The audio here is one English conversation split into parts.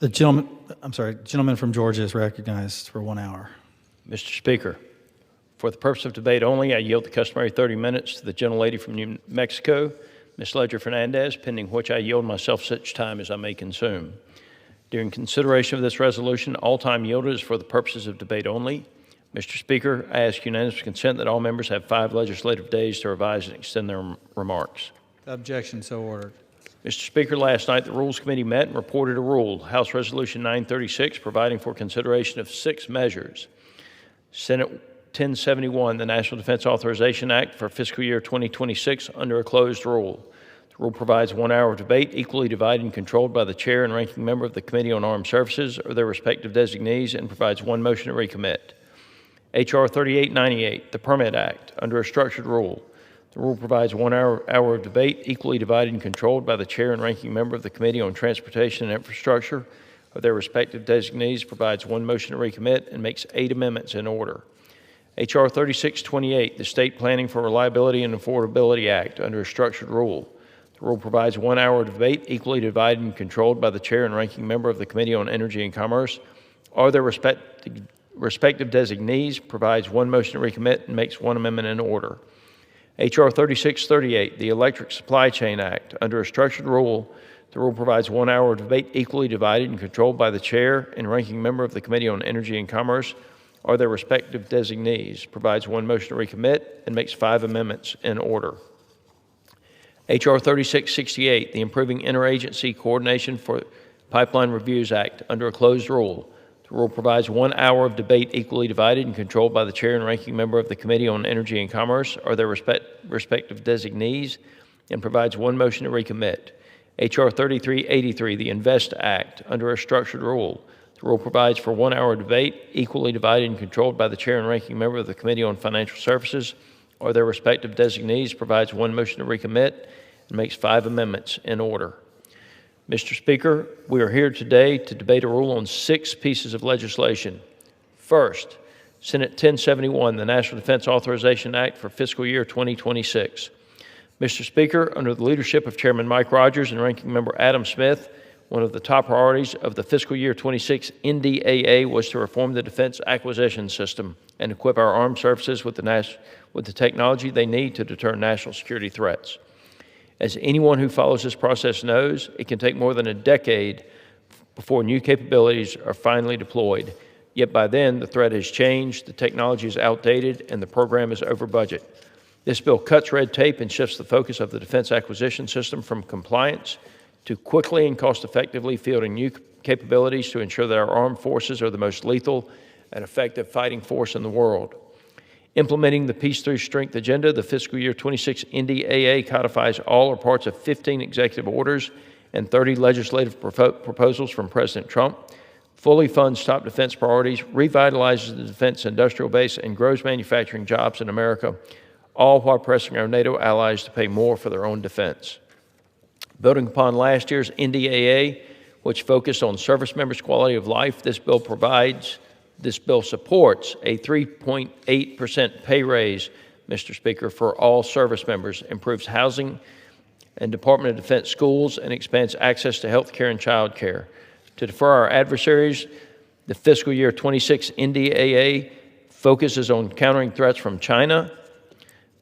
Gentleman from Georgia is recognized for 1 hour. Mr. Speaker, for the purpose of debate only, I yield the customary 30 minutes to the gentlelady from New Mexico, Ms. Ledger Fernandez, pending which I yield myself such time as I may consume. During consideration of this resolution, all time yielded is for the purposes of debate only. Mr. Speaker, I ask unanimous consent that all members have 5 legislative days to revise and extend their remarks. Objection, so ordered. Mr. Speaker, last night the Rules Committee met and reported a rule, House Resolution 936, providing for consideration of 6 measures. Senate 1071, the National Defense Authorization Act for fiscal year 2026 under a closed rule. The rule provides 1 hour of debate equally divided and controlled by the chair and ranking member of the Committee on Armed Services or their respective designees and provides 1 motion to recommit. H.R. 3898, the Permit Act, under a structured rule. The rule provides 1 hour of debate equally divided and controlled by the chair and ranking member of the Committee on Transportation and Infrastructure or their respective designees, provides 1 motion to recommit, and makes 8 amendments in order. H.R. 3628, the State Planning for Reliability and Affordability Act, under a structured rule. The rule provides 1 hour of debate equally divided and controlled by the chair and ranking member of the Committee on Energy and Commerce or their respective designees, provides 1 motion to recommit, and makes 1 amendment in order. H.R. 3638, the Electric Supply Chain Act, under a structured rule. The rule provides 1 hour of debate equally divided and controlled by the chair and ranking member of the Committee on Energy and Commerce or their respective designees, provides 1 motion to recommit, and makes 5 amendments in order. H.R. 3668, the Improving Interagency Coordination for Pipeline Reviews Act, under a closed rule. The rule provides 1 hour of debate equally divided and controlled by the chair and ranking member of the Committee on Energy and Commerce or their respective designees and provides 1 motion to recommit. H.R. 3383, the Invest Act, under a structured rule. The rule provides for 1 hour of debate equally divided and controlled by the chair and ranking member of the Committee on Financial Services or their respective designees, provides 1 motion to recommit, and makes 5 amendments in order. Mr. Speaker, we are here today to debate a rule on 6 pieces of legislation. First, Senate 1071, the National Defense Authorization Act for fiscal year 2026. Mr. Speaker, under the leadership of Chairman Mike Rogers and Ranking Member Adam Smith, one of the top priorities of the fiscal year 26 NDAA was to reform the defense acquisition system and equip our armed services with the technology they need to deter national security threats. As anyone who follows this process knows, it can take more than a decade before new capabilities are finally deployed. Yet by then, the threat has changed, the technology is outdated, and the program is over budget. This bill cuts red tape and shifts the focus of the defense acquisition system from compliance to quickly and cost-effectively fielding new capabilities to ensure that our armed forces are the most lethal and effective fighting force in the world. Implementing the Peace Through Strength agenda, the fiscal year 26 NDAA codifies all or parts of 15 executive orders and 30 legislative proposals from President Trump, fully funds top defense priorities, revitalizes the defense industrial base, and grows manufacturing jobs in America, all while pressing our NATO allies to pay more for their own defense. Building upon last year's NDAA, which focused on service members' quality of life, this bill supports a 3.8% pay raise, Mr. Speaker, for all service members, improves housing and Department of Defense schools, and expands access to health care and child care. To defer our adversaries, the fiscal year 26 NDAA focuses on countering threats from China,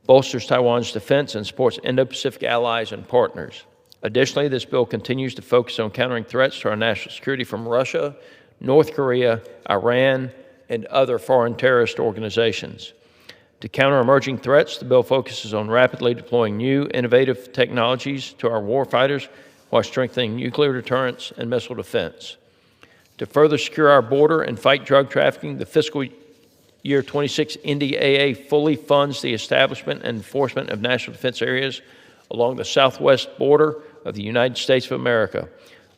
bolsters Taiwan's defense, and supports Indo-Pacific allies and partners. Additionally, this bill continues to focus on countering threats to our national security from Russia, North Korea, Iran, and other foreign terrorist organizations. To counter emerging threats, the bill focuses on rapidly deploying new, innovative technologies to our warfighters while strengthening nuclear deterrence and missile defense. To further secure our border and fight drug trafficking, the fiscal year 26 NDAA fully funds the establishment and enforcement of national defense areas along the southwest border of the United States of America,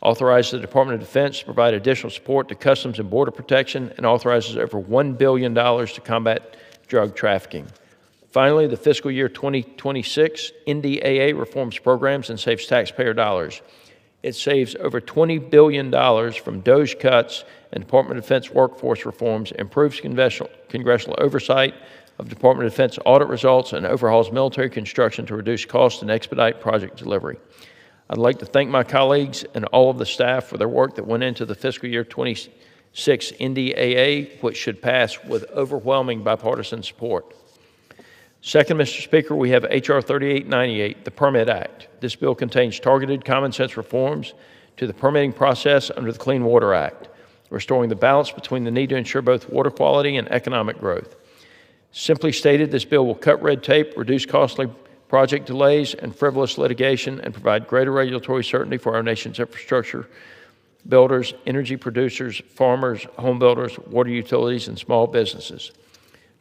authorizes the Department of Defense to provide additional support to Customs and Border Protection, and authorizes over $1 billion to combat drug trafficking. Finally, the fiscal year 2026 NDAA reforms programs and saves taxpayer dollars. It saves over $20 billion from DOGE cuts and Department of Defense workforce reforms, improves congressional oversight of Department of Defense audit results, and overhauls military construction to reduce costs and expedite project delivery. I'd like to thank my colleagues and all of the staff for their work that went into the fiscal year 26 NDAA, which should pass with overwhelming bipartisan support. Second, Mr. Speaker, we have H.R. 3898, the Permit Act. This bill contains targeted common sense reforms to the permitting process under the Clean Water Act, restoring the balance between the need to ensure both water quality and economic growth. Simply stated, this bill will cut red tape, reduce costly project delays and frivolous litigation, and provide greater regulatory certainty for our nation's infrastructure builders, energy producers, farmers, home builders, water utilities, and small businesses.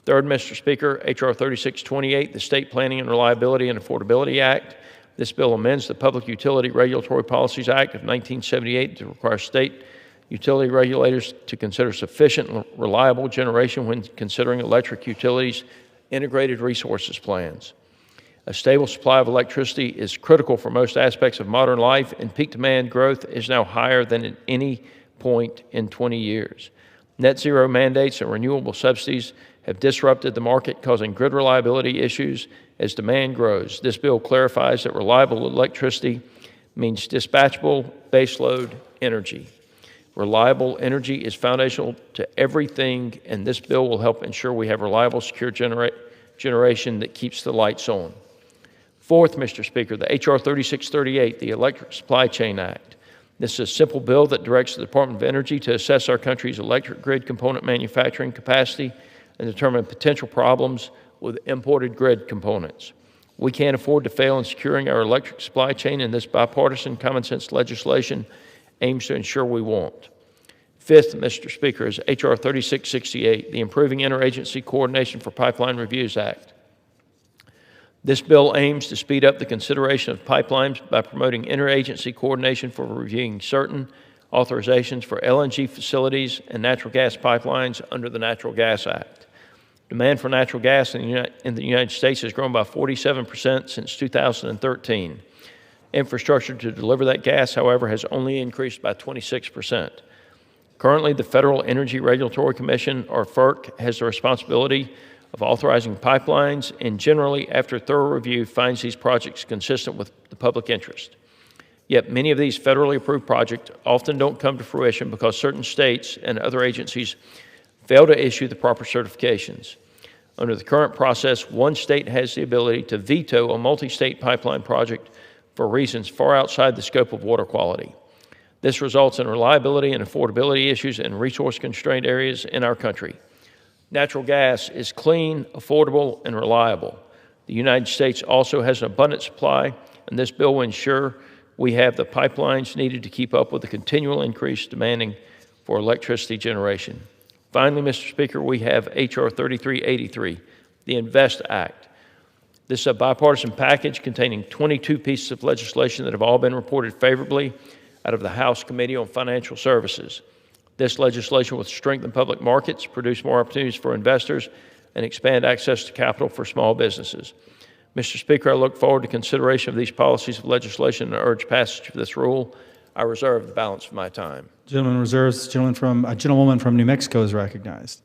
Third, Mr. Speaker, H.R. 3628, the State Planning and Reliability and Affordability Act. This bill amends the Public Utility Regulatory Policies Act of 1978 to require state utility regulators to consider sufficient and reliable generation when considering electric utilities' integrated resources plans. A stable supply of electricity is critical for most aspects of modern life, and peak demand growth is now higher than at any point in 20 years. Net zero mandates and renewable subsidies have disrupted the market, causing grid reliability issues as demand grows. This bill clarifies that reliable electricity means dispatchable baseload energy. Reliable energy is foundational to everything, and this bill will help ensure we have reliable, secure generation that keeps the lights on. Fourth, Mr. Speaker, the H.R. 3638, the Electric Supply Chain Act. This is a simple bill that directs the Department of Energy to assess our country's electric grid component manufacturing capacity and determine potential problems with imported grid components. We can't afford to fail in securing our electric supply chain, and this bipartisan common sense legislation aims to ensure we won't. Fifth, Mr. Speaker, is H.R. 3668, the Improving Interagency Coordination for Pipeline Reviews Act. This bill aims to speed up the consideration of pipelines by promoting interagency coordination for reviewing certain authorizations for LNG facilities and natural gas pipelines under the Natural Gas Act. Demand for natural gas in the United States has grown by 47% since 2013. Infrastructure to deliver that gas, however, has only increased by 26%. Currently, the Federal Energy Regulatory Commission, or FERC, has the responsibility of authorizing pipelines, and generally, after thorough review, finds these projects consistent with the public interest. Yet many of these federally approved projects often don't come to fruition because certain states and other agencies fail to issue the proper certifications. Under the current process, one state has the ability to veto a multi-state pipeline project for reasons far outside the scope of water quality. This results in reliability and affordability issues in resource-constrained areas in our country. Natural gas is clean, affordable, and reliable. The United States also has an abundant supply, and this bill will ensure we have the pipelines needed to keep up with the continual increase demanding for electricity generation. Finally, Mr. Speaker, we have H.R. 3383, the INVEST Act. This is a bipartisan package containing 22 pieces of legislation that have all been reported favorably out of the House Committee on Financial Services. This legislation will strengthen public markets, produce more opportunities for investors, and expand access to capital for small businesses. Mr. Speaker, I look forward to consideration of these policies of legislation and urge passage of this rule. I reserve the balance of my time. Gentleman reserves. Gentlewoman from New Mexico is recognized.